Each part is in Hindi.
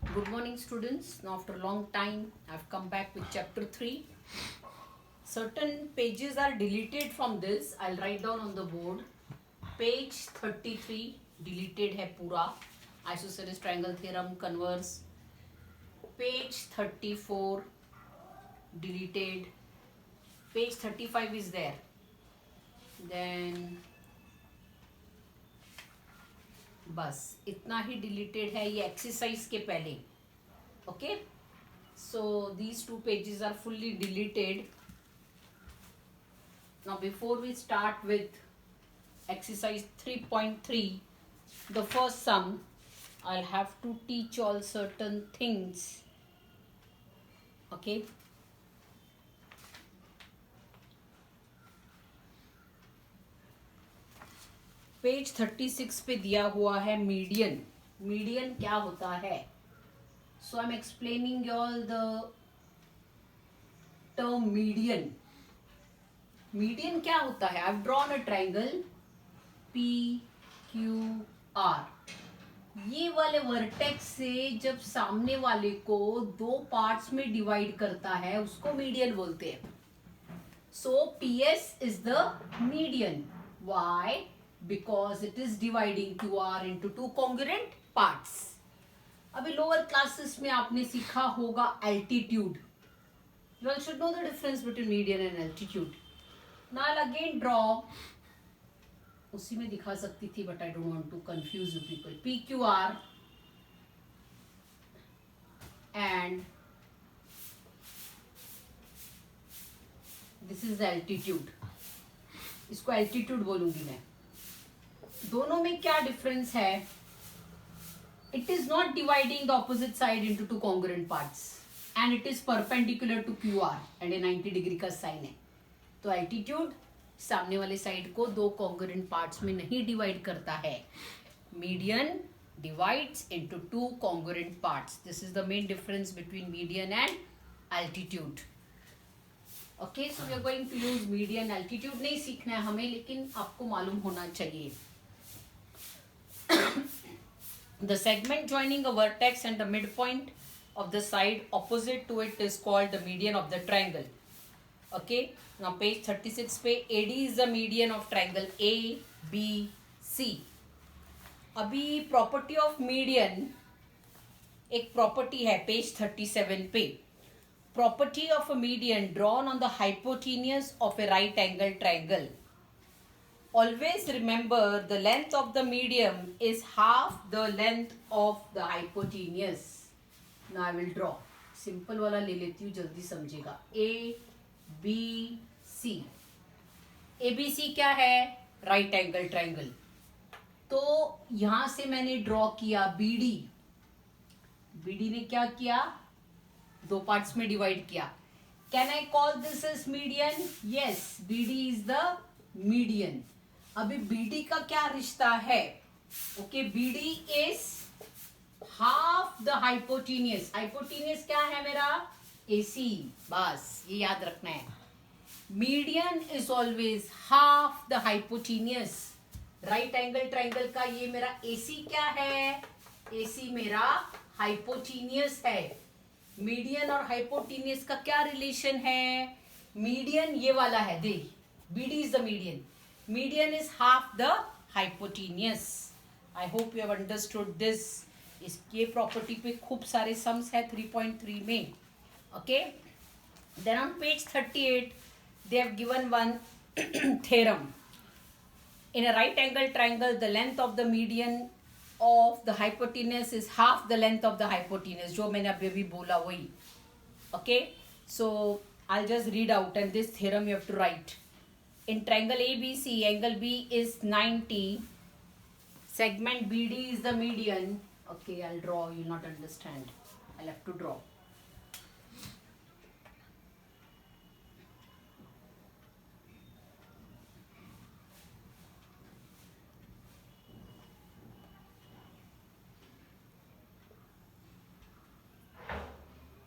Good morning, students. Now, after a long time, I've come back with chapter 3. Certain pages are deleted from this. I'll write down on the board. Page 33 deleted hai pura. Isosceles triangle theorem, converse. Page 34 deleted. Page 35 is there. Then बस इतना ही डिलीटेड है ये एक्सरसाइज के पहले. Okay, so these two pages are fully deleted. Now before we start with exercise 3.3, the first sum, I'll have to teach all certain things. Okay, page 36 पे दिया हुआ है मीडियन. मीडियन क्या होता है? So I am explaining all the term median. Median क्या होता है? I have drawn a triangle P Q R. ये वाले वर्टेक्स से जब सामने वाले को दो पार्ट्स में डिवाइड करता है उसको मीडियन बोलते हैं. So P S is the median. Why? Because it is dividing QR into two congruent parts. अभी लोअर क्लासेस में आपने सीखा होगा altitude. You all should know the difference between median and altitude. Now I'll again draw. उसी में दिखा सकती थी but I don't want to confuse you people. PQR and this is altitude. इसको altitude बोलूंगी मैं. दोनों में क्या डिफरेंस है? It is not dividing the opposite side into two congruent parts and it is perpendicular to Q R and a 90 degree का साइन है. तो एल्टीट्यूड सामने वाले साइड को दो कॉन्ग्रुएंट पार्ट्स में नहीं डिवाइड करता है. Median divides into two congruent parts. This is the main difference between median and altitude. Okay, so we are going to use median. Altitude नहीं सीखना है हमें, लेकिन आपको मालूम होना चाहिए. The segment joining a vertex and the midpoint of the side opposite to it is called the median of the triangle. Okay, now page 36 पे AD is the median of triangle ABC. अभी property of median एक property है page 37 पे. Property of a median drawn on the hypotenuse of a right angle triangle. Always remember the length of the median is half the length of the hypotenuse. Now I will draw. Simple वाला ले लेती हूँ, जल्दी समझेगा. A B C. A B C क्या है? Right angle triangle. तो यहां से मैंने ड्रॉ किया B D. B D ने क्या किया? दो पार्ट्स में डिवाइड किया. Can I call this as median? Yes, B D is the median. अभी BD का क्या रिश्ता है? Okay, BD is half the hypotenuse. Hypotenuse क्या है मेरा? AC. बस ये याद रखना है. Median is always half the hypotenuse. Right angle triangle का ये मेरा AC क्या है? AC मेरा हाइपोटेनियस है. मीडियन और हाइपोटेनियस का क्या रिलेशन है? मीडियन ये वाला है, देख. BD is the median. Median is half the hypotenuse. I hope you have understood this. इसके प्रॉपर्टी पे खूब सारे सम्स है 3.3 में. Okay. Then on page 38 they have given one theorem. In a right angle triangle, the length of the median of the hypotenuse is half the length of the hypotenuse. जो मैंने अभी अभी बोला वही. Okay. So I'll just read out and this theorem you have to write. In triangle ABC, angle B is 90. Segment BD is the median. Okay, I'll draw. You'll not understand. I'll have to draw.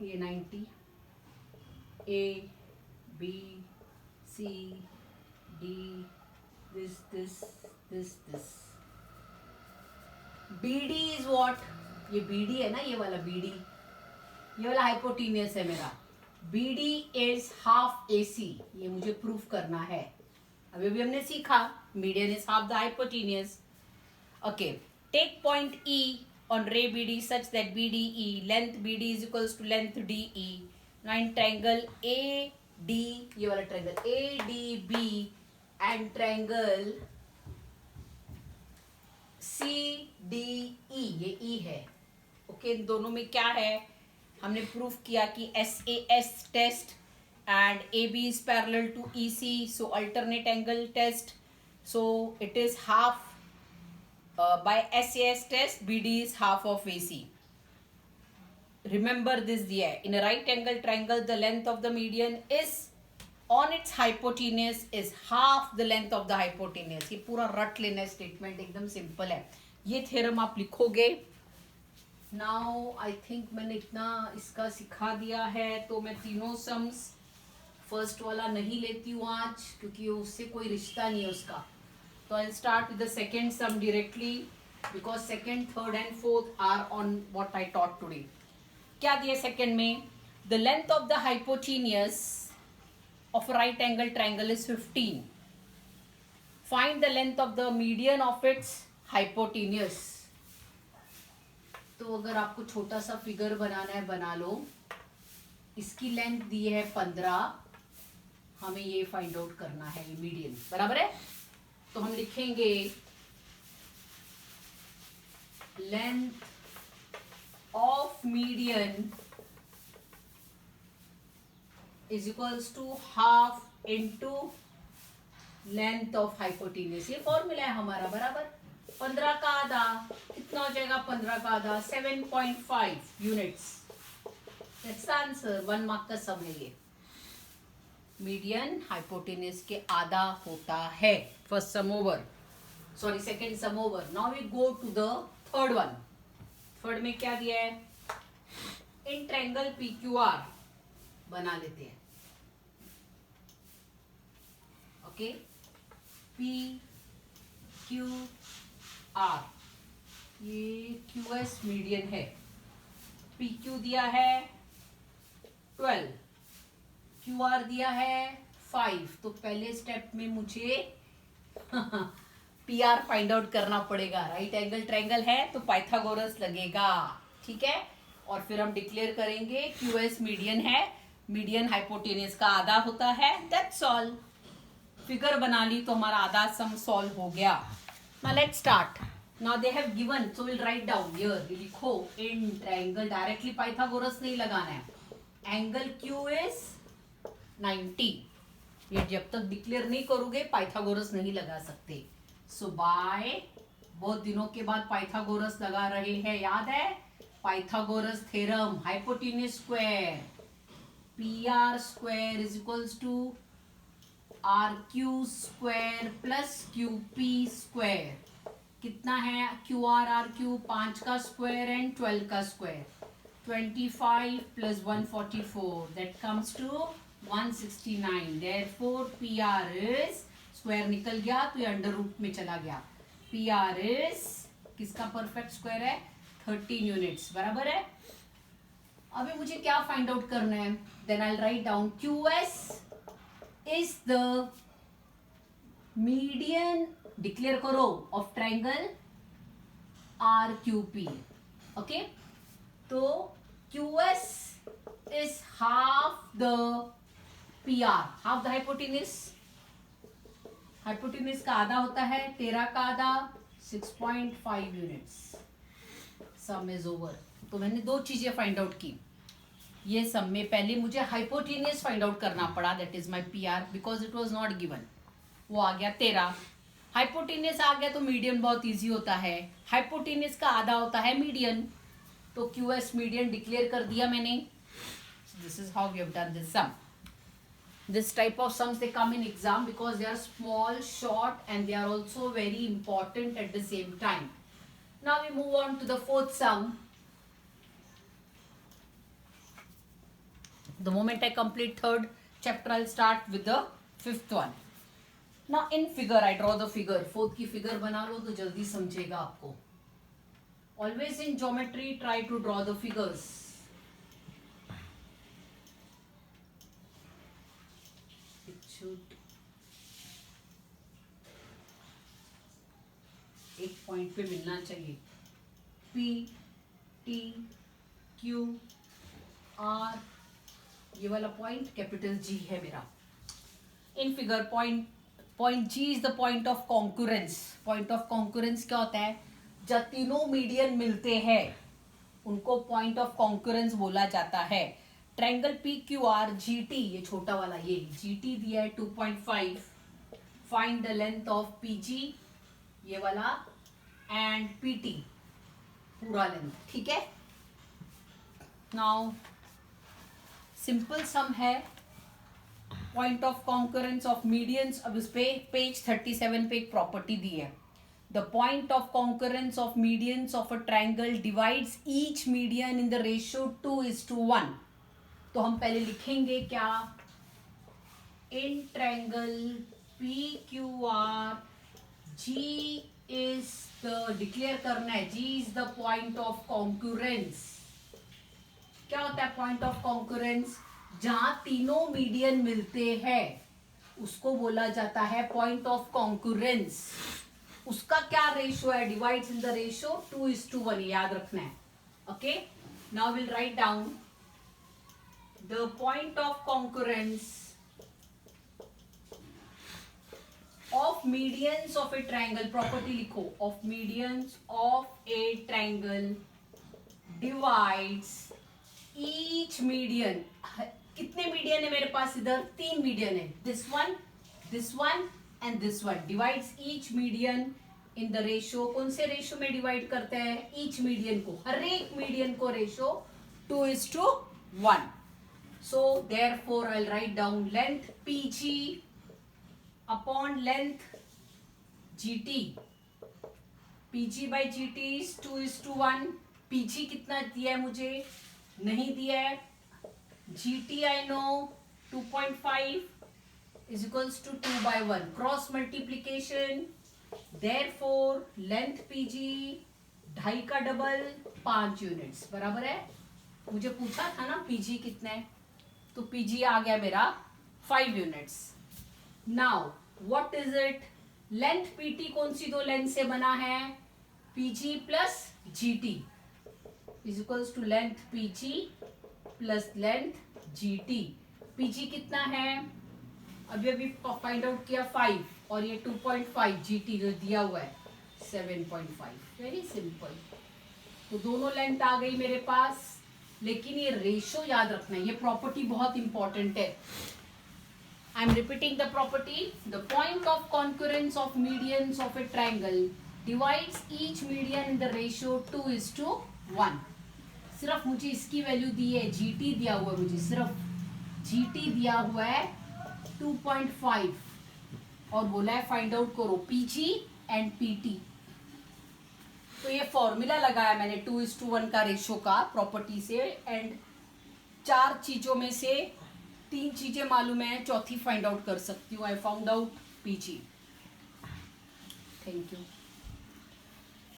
ये 90. A, B, C, D, this. BD is what? ये BD है ना, ये वाला BD, ये वाला हाइपोटीनियस है मेरा। BD इज हाफ AC, ये मुझे प्रूफ करना है। अभी भी हमने सीखा median is half the hypotenuse. Okay, take point E on ray BD such that BDE length BD is equals to length DE. Now in triangle AD, ये वाला triangle ADB and triangle CDE, ये E है। ओके, इन दोनों में क्या है, हमने प्रूफ किया कि SAS test and AB is parallel to EC, so alternate angle test, so it is half. By SAS test, BD is half of AC. Remember this दिया है, in a right angle triangle the length of the median is on its hypotenuse is half the length of the hypotenuse. ये पूरा रट लेना स्टेटमेंट, एकदम सिंपल है। ये थ्योरम आप लिखोगे। नाउ आई थिंक मैंने इतना इसका सिखा दिया है, तो मैं तीनों सम्स फर्स्ट वाला नहीं लेती हूँ आज, क्योंकि उससे कोई रिश्ता नहीं है उसका। So I'll start with the second sum directly because second, third and fourth are on what I taught today. क्या दिया second में? The length of the hypotenuse of a right angle triangle is 15. Find the length of the median of its hypotenuse. तो अगर आपको छोटा सा फिगर बनाना है बना लो। इसकी लेंथ दी है 15, हमें ये फाइंड आउट करना है, ये मीडियन बराबर है। तो हम लिखेंगे length of median is equals to half into length of hypotenuse. ये फॉर्मूला है हमारा बराबर। 15 का आधा कितना हो जाएगा, 15 का आधा 7.5 units. That's the answer. 1 mark का सम है ये। मीडियन हाइपोटेन्यूस के आधा होता है। First sum over, sorry second sum over. Now we go to the third one. Third में क्या दिया है, इन ट्रायंगल PQR बना लेते हैं। ओके, PQR, ये QS मीडियन है। PQ दिया है 12, QR दिया है 5। तो पहले स्टेप में मुझे PR फाइंड आउट करना पड़ेगा। राइट एंगल ट्रायंगल है तो पाइथागोरस लगेगा, ठीक है। और फिर हम डिक्लेयर करेंगे QS मीडियन है, मीडियन हाइपोटेन्यूस का आधा होता है। That's all. फिगर बना ली तो हमारा आधा सम सॉल्व हो गया। Now let's start. Now they have given, so will write down here. लिखो इन ट्रायंगल, डायरेक्टली पाइथागोरस नहीं लगाना है। Angle Q is 90। ये जब तक डिक्लेयर नहीं करोगे पाइथागोरस नहीं लगा सकते। सो बाय, बहुत दिनों के बाद पाइथागोरस लगा रहे हैं, याद है Pythagoras theorem. Hypotenuse square PR square is equals to RQ square plus QP square. कितना है QR RQ, 5 का स्क्वायर एंड 12 का square. 25 plus 144, that comes to 169। Therefore PR is, square निकल गया तो ये अंडर रूट में चला गया। PR is किसका परफेक्ट स्क्वायर है, 13 यूनिट्स बराबर है। अभी मुझे क्या फाइंड आउट करना है, then I write down QS is the median, declare करो, ऑफ ट्रायंगल RQP। ओके, तो QS is half the PR, half the hypotenuse। Hypotenuse का आधा होता है, 13 का आधा 6.5 यूनिट्स। Some is over. तो मैंने दो चीजें फाइंड आउट की। ये सम में पहले मुझे हाइपोटेन्यूस फाइंड आउट करना पड़ा, that is my PR, because it was not given. वो आ गया 13। हाइपोटेन्यूस आ गया तो मीडियन बहुत इजी होता है। हाइपोटेन्यूस का आधा होता है मीडियन, तो QS मीडियन डिक्लेयर कर दिया मैंने। This is how we have done this sum. This type of sums, they come in exam because they are small, short, and they are also very important at the same time. Now we move on to the fourth sum. The moment I complete third chapter, I'll start with the fifth one. Now in figure, I draw the figure. Fourth की figure बना लो तो जल्दी समझेगा आपको। Always in geometry, try to draw the figures. It should एक पॉइंट पे मिलना चाहिए. P, T, Q, R, ये वाला पॉइंट कैपिटल G है मेरा. In figure point G is the point of concurrence. Point of concurrence क्या होता है? जब तीनों मीडियन मिलते हैं उनको पॉइंट ऑफ कॉन्करेंस बोला जाता है. ट्रायंगल PQR GT, ये छोटा वाला ये GT दिया है 2.5. Find the length of PG, ये वाला, एंड PT पूरा लेंथ. ठीक है. नाउ सिंपल सम है. Point of concurrence of medians. अब इस पे पेज 37 पे एक प्रॉपर्टी दी है. The point of concurrence of medians of a triangle divides each median in the ratio 2:1. तो हम पहले लिखेंगे क्या? In triangle PQR G is the, declare करना है, G is the point of concurrence. क्या होता है पॉइंट ऑफ कॉन्करेंस? जहां तीनों मीडियन मिलते हैं उसको बोला जाता है पॉइंट ऑफ कॉन्करेंस. उसका क्या रेशियो है? Divides in the ratio 2:1. याद रखना है. Okay. Now will write down the point of concurrence of medians of a triangle. Property लिखो. Of medians of a triangle divides each median. कितने मीडियन है मेरे पास? इधर 3 मीडियन है. This one and this one. Divides each median in the ratio. कौन से रेशियो में डिवाइड करते हैं? ईच मीडियन को, हर एक मीडियन को ratio 2:1. So therefore I will write down length PG upon length GT. PG by GT is 2:1. PG कितना दिया है मुझे? नहीं दिया है. GT I know 2.5 is equals to 2/1. Cross multiplication. Therefore length PG 2.5 का डबल 5 यूनिट्स बराबर है. मुझे पूछा था ना PG कितना है, तो PG आ गया मेरा 5 units. Now what is it? Length PT कौन सी दो लेंथ से बना है? PG plus GT is equals to length PG plus length GT. PG कितना है? अभी फाइंड आउट किया 5, और ये 2.5 GT जो दिया हुआ है 7.5. Very simple. तो दोनों लेंथ आ गई मेरे पास. लेकिन ये रेशियो याद रखना है, ये प्रॉपर्टी बहुत इंपॉर्टेंट है. I am repeating the property. The point of concurrence of medians of a triangle divides each median in the ratio 2:1. सिर्फ मुझे इसकी वैल्यू दी है, GT दिया हुआ है मुझे, सिर्फ GT दिया हुआ है 2.5, और बोला है फाइंड आउट करो PG एंड PT. तो ये फॉर्मूला लगाया मैंने 2:1 का रेशियो का प्रॉपर्टी से, एंड 4 चीजों में से 3 चीजें मालूम है, चौथी फाइंड आउट कर सकती हूँ. I found out PG. Thank you.